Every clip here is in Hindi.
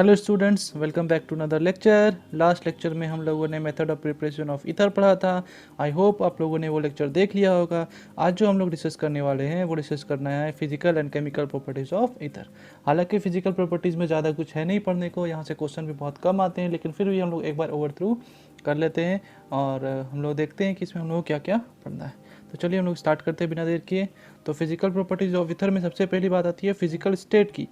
Hello students, welcome back to another lecture. Last lecture में हम लोगों ने method of preparation of ether पढ़ा था। आई होप आप लोगों ने वो लेक्चर देख लिया होगा। आज जो हम लोग डिस्कस करने वाले हैं वो डिस्कस करना है physical and chemical properties of ether. हालांकि फिजिकल प्रॉपर्टीज़ में ज़्यादा कुछ है नहीं पढ़ने को, यहाँ से क्वेश्चन भी बहुत कम आते हैं, लेकिन फिर भी हम लोग एक बार ओवर थ्रू कर लेते हैं और हम लोग देखते हैं कि इसमें हम लोग क्या क्या पढ़ना है। तो चलिए हम लोग स्टार्ट करते हैं बिना देर किए। तो फिजिकल प्रॉपर्टीज़ ऑफ ईथर में सबसे पहली बात आती है फिजिकल स्टेट की।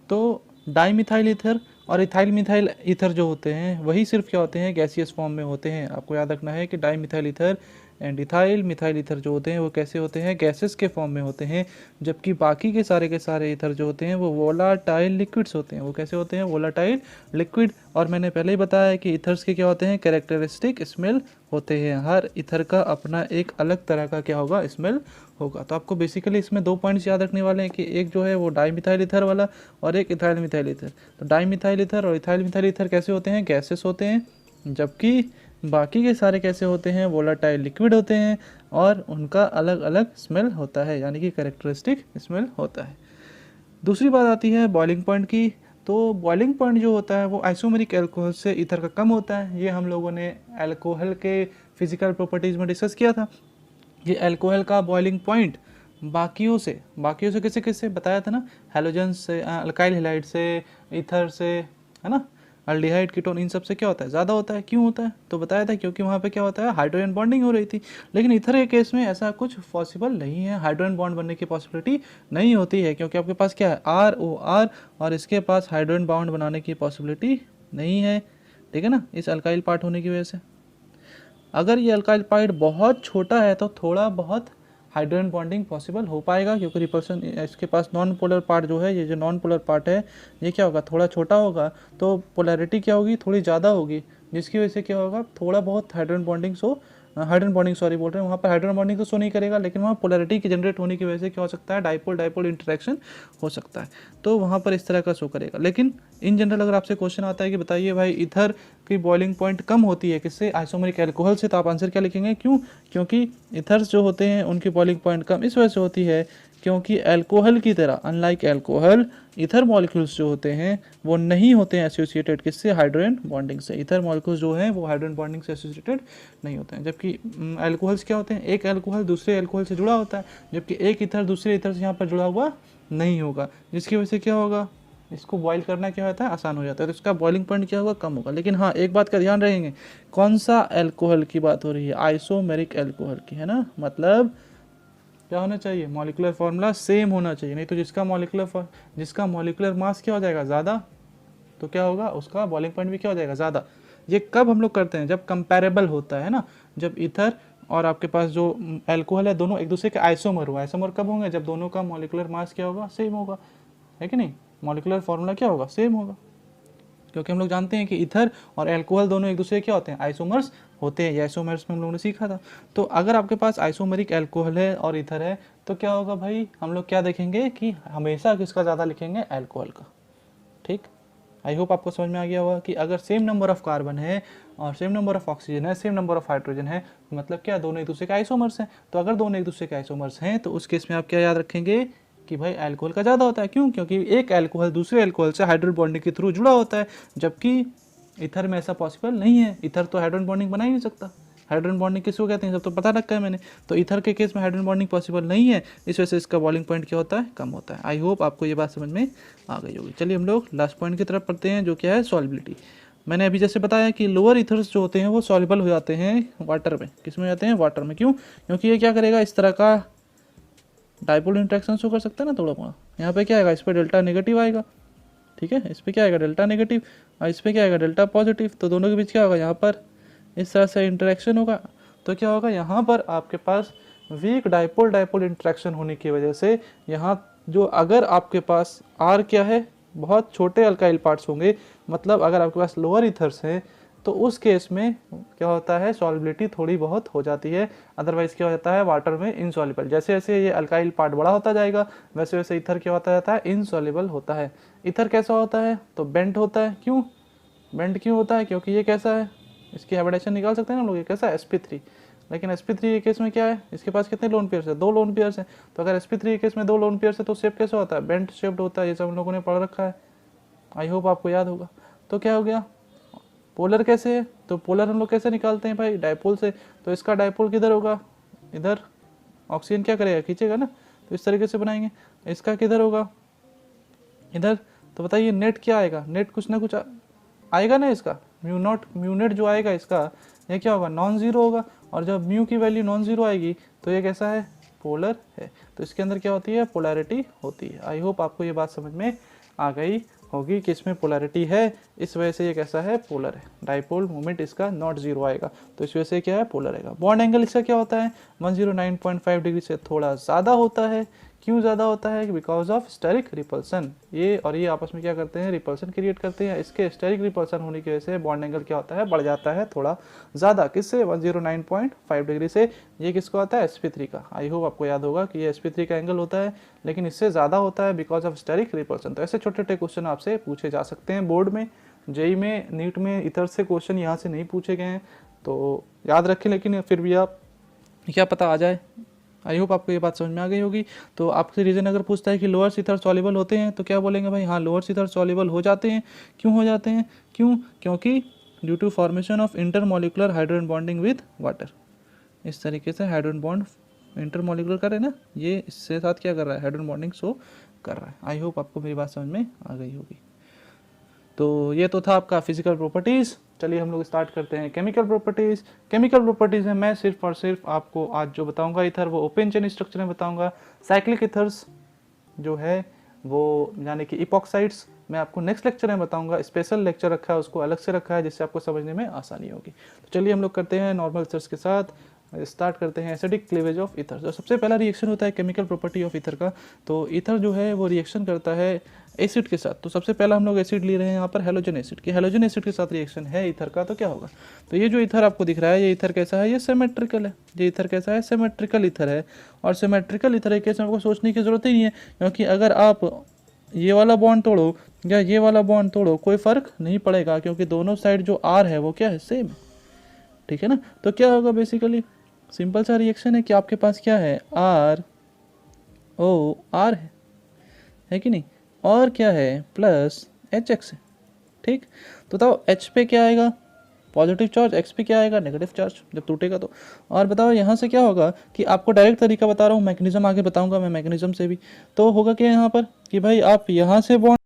तो डाईमिथाइल ईथर और इथाइल मिथाइल ईथर जो होते हैं वही सिर्फ क्या होते हैं, गैसियस फॉर्म में होते हैं। आपको याद रखना है कि dimethyl ether and ethyl methyl ether जो होते हैं वो कैसे होते हैं, गैसेस के फॉर्म में होते हैं। जबकि बाकी के सारे ईथर जो होते हैं वो वोलाटाइल लिक्विड्स होते हैं। वो कैसे होते हैं, वोलाटाइल लिक्विड। और मैंने पहले ही बताया कि ईथर्स के क्या होते हैं, कैरेक्टरिस्टिक स्मेल होते हैं। हर ईथर का अपना एक अलग तरह का क्या होगा, स्मेल होगा। तो आपको बेसिकली इसमें 2 पॉइंट्स याद रखने वाले हैं कि एक जो है वो डाईमिथाइल ईथर वाला और एक इथाइल मिथाइल ईथर। तो डाईमिथाइल ईथर और इथाइल मिथाइल ईथर कैसे होते हैं, गैसेस होते हैं। जबकि बाकी के सारे कैसे होते हैं, वोलाटाइल लिक्विड होते हैं और उनका अलग अलग स्मेल होता है, यानी कि कैरेक्टरिस्टिक स्मेल होता है। दूसरी बात आती है बॉइलिंग पॉइंट की। तो बॉइलिंग पॉइंट जो होता है वो आइसोमेरिक अल्कोहल से ईथर का कम होता है। ये हम लोगों ने अल्कोहल के फिजिकल प्रॉपर्टीज़ में डिस्कस किया था। ये अल्कोहल का बॉइलिंग पॉइंट बाकियों से किससे किससे बताया था ना, हैलोजन से, अल्काइल हैलाइड से, ईथर से, है ना, अल्डिहाइड कीटोन, इन सब से क्या होता है, ज़्यादा होता है। क्यों होता है, तो बताया था क्योंकि वहाँ पे क्या होता है, हाइड्रोजन बॉन्डिंग हो रही थी। लेकिन ईथर के केस में ऐसा कुछ पॉसिबल नहीं है, हाइड्रोजन बॉन्ड बनने की पॉसिबिलिटी नहीं होती है, क्योंकि आपके पास क्या है, ROR, और इसके पास हाइड्रोजन बॉन्ड बनाने की पॉसिबिलिटी नहीं है। ठीक है ना, इस अल्काइल पार्ट होने की वजह से। अगर ये अल्काइल पार्ट बहुत छोटा है तो थोड़ा बहुत हाइड्रोजन बॉन्डिंग पॉसिबल हो पाएगा, क्योंकि रिपल्सन इसके पास नॉन पोलर पार्ट जो है, ये जो नॉन पोलर पार्ट है ये क्या होगा, थोड़ा छोटा होगा, तो पोलैरिटी क्या होगी, थोड़ी ज़्यादा होगी, जिसकी वजह से क्या होगा, थोड़ा बहुत हाइड्रोजन बॉन्डिंग बोल रहे हैं, वहाँ पर हाइड्रोजन बॉन्डिंग तो शो नहीं करेगा, लेकिन वहाँ पोलैरिटी की जनरेट होने की वजह से क्या हो सकता है, डाइपोल डाइपोल इंटरेक्शन हो सकता है, तो वहाँ पर इस तरह का शो करेगा। लेकिन इन जनरल अगर आपसे क्वेश्चन आता है कि बताइए भाई ईथर की बॉइलिंग पॉइंट कम होती है किससे, आइसोमेरिक अल्कोहल से, तो आप आंसर क्या लिखेंगे, क्यों, क्योंकि ईथर्स जो होते हैं उनकी बॉइलिंग पॉइंट कम इस वजह से होती है क्योंकि अल्कोहल की तरह, अनलाइक अल्कोहल, ईथर मॉलिक्यूल्स जो होते हैं वो नहीं होते हैं एसोसिएटेड किससे, हाइड्रोजन बॉन्डिंग से। ईथर मॉलिक्यूल्स जो हैं वो हाइड्रोजन बॉन्डिंग से एसोसिएटेड नहीं होते हैं। जबकि अल्कोहल्स क्या होते हैं, एक अल्कोहल दूसरे अल्कोहल से जुड़ा होता है, जबकि एक ईथर दूसरे ईथर से यहाँ पर जुड़ा हुआ नहीं होगा, जिसकी वजह से क्या होगा, इसको बॉईल करना क्या होता है, आसान हो जाता है, तो इसका बॉइलिंग पॉइंट क्या होगा, कम होगा। लेकिन हाँ, एक बात का ध्यान रखेंगे, कौन सा अल्कोहल की बात हो रही है, आइसोमेरिक अल्कोहल की, है ना, मतलब क्या होना चाहिए, मॉलिक्यूलर फार्मूला सेम होना चाहिए, नहीं तो जिसका मॉलिक्यूलर मास क्या हो जाएगा, ज़्यादा, तो क्या होगा, उसका बॉइलिंग पॉइंट भी क्या हो जाएगा, ज़्यादा। ये कब हम लोग करते हैं, जब कंपेरेबल होता है ना, जब ईथर और आपके पास जो अल्कोहल है दोनों एक दूसरे के आइसोमर हुआ। आइसोमर कब होंगे, जब दोनों का मॉलिक्यूलर मास क्या होगा, सेम होगा, है कि नहीं, मॉलिक्यूलर फार्मूला क्या होगा, सेम होगा। क्योंकि हम लोग जानते हैं कि ईथर और अल्कोहल दोनों एक दूसरे क्या होते हैं, आइसोमर्स होते हैं। ये आइसोमर्स में हम लोगों ने सीखा था। तो अगर आपके पास आइसोमेरिक अल्कोहल है और ईथर है तो क्या होगा भाई, हम लोग क्या देखेंगे कि हमेशा किसका ज़्यादा लिखेंगे, अल्कोहल का। ठीक, आई होप आपको समझ में आ गया होगा कि अगर सेम नंबर ऑफ कार्बन है और सेम नंबर ऑफ ऑक्सीजन है, सेम नंबर ऑफ हाइड्रोजन है, मतलब क्या, दोनों एक दूसरे के आइसोमर्स हैं। तो अगर दोनों एक दूसरे के आइसोमर्स हैं तो उस केस में आप क्या याद रखेंगे कि भाई अल्कोहल का ज़्यादा होता है। क्यों, क्योंकि एक अल्कोहल दूसरे अल्कोहल से हाइड्रोजन बॉन्डिंग के थ्रू जुड़ा होता है, जबकि ईथर में ऐसा पॉसिबल नहीं है। ईथर तो हाइड्रोजन बॉन्डिंग बना ही नहीं सकता। हाइड्रोजन बॉन्डिंग किसको कहते हैं, सब तो पता रखा है मैंने। तो ईथर के केस में हाइड्रोजन बॉन्डिंग पॉसिबल नहीं है, इस वजह से इसका बॉइलिंग पॉइंट क्या होता है, कम होता है। आई होप आपको ये बात समझ में आ गई होगी। चलिए हम लोग लास्ट पॉइंट की तरफ पढ़ते हैं, जो क्या है, सॉल्युबिलिटी। मैंने अभी जैसे बताया कि लोअर ईथर्स जो होते हैं वो सॉल्युबल हो जाते हैं वाटर में। किस में हो जाते हैं, वाटर में। क्यों, क्योंकि ये क्या करेगा, इस तरह का डाइपोल इंट्रैक्शन शो कर सकता है ना थोड़ा बहुत। यहाँ पे क्या आएगा, इस पर डेल्टा नेगेटिव आएगा, ठीक है, इस पर क्या आएगा, डेल्टा नेगेटिव, और इस पर क्या आएगा, डेल्टा पॉजिटिव। तो दोनों के बीच क्या होगा, यहाँ पर इस तरह से इंटरेक्शन होगा। तो क्या होगा, यहाँ पर आपके पास वीक डाइपोल डाइपोल इंटरेक्शन होने की वजह से यहाँ जो, अगर आपके पास आर क्या है, बहुत छोटे अल्काइल पार्ट्स होंगे, मतलब अगर आपके पास लोअर ईथर्स हैं, तो उस केस में क्या होता है, सॉल्युबिलिटी थोड़ी बहुत हो जाती है। अदरवाइज क्या हो जाता है, वाटर में इनसॉल्युबल। जैसे जैसे ये अल्काइल पार्ट बड़ा होता जाएगा वैसे वैसे ईथर क्या होता जाता है, इनसॉल्युबल होता है। ईथर कैसा होता है, तो बेंट होता है। क्यों बेंट क्यों होता है, क्योंकि ये कैसा है, इसकी हाइब्रिडेशन निकाल सकते हैं ना लोग, ये कैसा है, sp3। लेकिन sp3 के केस में क्या है, इसके पास कितने लोन पेयर्स है, 2 लोन पेयर्स हैं। तो अगर sp3 के केस में 2 लोन पेयर्स है तो शेप कैसा होता है, बेंट शेप्ड होता है, ये सब हम लोगों ने पढ़ रखा है। आई होप आपको याद होगा। तो क्या हो गया, पोलर कैसे है, तो पोलर हम लोग कैसे निकालते हैं भाई, डायपोल से। तो इसका डायपोल किधर होगा, इधर ऑक्सीजन क्या करेगा, खींचेगा ना, तो इस तरीके से बनाएंगे। इसका किधर होगा, इधर। तो बताइए नेट क्या आएगा, नेट कुछ ना कुछ आएगा ना इसका, म्यू नॉट, म्यू नेट जो आएगा इसका, ये क्या होगा, नॉन जीरो होगा। और जब म्यू की वैल्यू नॉन जीरो आएगी तो ये कैसा है, पोलर है। तो इसके अंदर क्या होती है, पोलैरिटी होती है। आई होप आपको ये बात समझ में आ गई होगी कि इसमें पोलैरिटी है, इस वजह से ये कैसा है, पोलर है। डाइपोल मोमेंट इसका नॉट जीरो आएगा, तो इस वजह से क्या है, पोलर आएगा। बॉन्ड एंगल इसका क्या होता है, 109.5 डिग्री से थोड़ा ज़्यादा होता है। क्यों ज़्यादा होता है, बिकॉज ऑफ स्टेरिक रिपल्सन। ये और ये आपस में क्या करते हैं, रिपल्सन क्रिएट करते हैं। इसके स्टेरिक रिपल्सन होने की वजह से बॉन्ड एंगल क्या होता है, बढ़ जाता है थोड़ा ज़्यादा, किससे, 109.5 डिग्री से। ये किसको आता है, sp3 का। आई होप आपको याद होगा कि ये sp3 का एंगल होता है, लेकिन इससे ज़्यादा होता है बिकॉज ऑफ स्टेरिक रिपल्सन। तो ऐसे छोटे छोटे क्वेश्चन आपसे पूछे जा सकते हैं बोर्ड में, जेई में, नीट में। इधर से क्वेश्चन यहाँ से नहीं पूछे गए हैं, तो याद रखें, लेकिन फिर भी आप क्या पता आ जाए। आई होप आपको ये बात समझ में आ गई होगी। तो आपसे रीजन अगर पूछता है कि लोअर ईथर सॉल्युबल होते हैं, तो क्या बोलेंगे भाई, हाँ लोअर ईथर सॉल्युबल हो जाते हैं। क्यों हो जाते हैं, क्योंकि due to formation of intermolecular hydrogen bonding with water. इस तरीके से हाइड्रोजन बॉन्ड इंटरमोलिकुलर कर रहे हैं ना, ये इससे साथ क्या कर रहा है, हाइड्रोजन बॉन्डिंग शो कर रहा है। आई होप आपको मेरी बात समझ में आ गई होगी। तो ये तो था आपका फिजिकल प्रॉपर्टीज़। चलिए हम लोग स्टार्ट करते हैं केमिकल प्रॉपर्टीज़। केमिकल प्रॉपर्टीज़ है, मैं सिर्फ और सिर्फ आपको आज जो बताऊंगा ईथर, वो ओपन चेन स्ट्रक्चर में बताऊंगा। साइक्लिक ईथर्स जो है वो, यानी कि इपॉक्साइड्स, मैं आपको नेक्स्ट लेक्चर में बताऊंगा। स्पेशल लेक्चर रखा है, उसको अलग से रखा है, जिससे आपको समझने में आसानी होगी। तो चलिए हम लोग करते हैं नॉर्मल ईथर्स के साथ, स्टार्ट करते हैं एसिडिक क्लीवेज ऑफ ईथर। तो सबसे पहला रिएक्शन होता है केमिकल प्रॉपर्टी ऑफ ईथर का। तो ईथर जो है वो रिएक्शन करता है एसिड के साथ। तो सबसे पहला हम लोग एसिड ले रहे हैं यहाँ पर, हेलोजन एसिड की। हेलोजन एसिड के साथ रिएक्शन है ईथर का, तो क्या होगा, तो ये जो ईथर आपको दिख रहा है, ये ईथर कैसा है, ये सिमेट्रिकल है। ये ईथर कैसा है, सिमेट्रिकल ईथर है। और सिमेट्रिकल ईथर है, कैसे आपको सोचने की जरूरत ही नहीं है, क्योंकि अगर आप ये वाला बॉन्ड तोड़ो या ये वाला बॉन्ड तोड़ो, कोई फर्क नहीं पड़ेगा, क्योंकि दोनों साइड जो आर है वो क्या है, सेम है। ठीक है ना। तो क्या होगा, बेसिकली सिंपल सा रिएक्शन है कि आपके पास क्या है, आर ओ आर है कि नहीं, और क्या है, प्लस एच एक्स है। ठीक, तो बताओ एच पे क्या आएगा, पॉजिटिव चार्ज, एक्स पे क्या आएगा, नेगेटिव चार्ज, जब टूटेगा तो। और बताओ यहाँ से क्या होगा, कि आपको डायरेक्ट तरीका बता रहा हूँ, मैकेनिज्म आगे बताऊंगा मैं मैकेनिज्म से भी। तो होगा क्या यहाँ पर, कि भाई आप यहाँ से बॉन्ड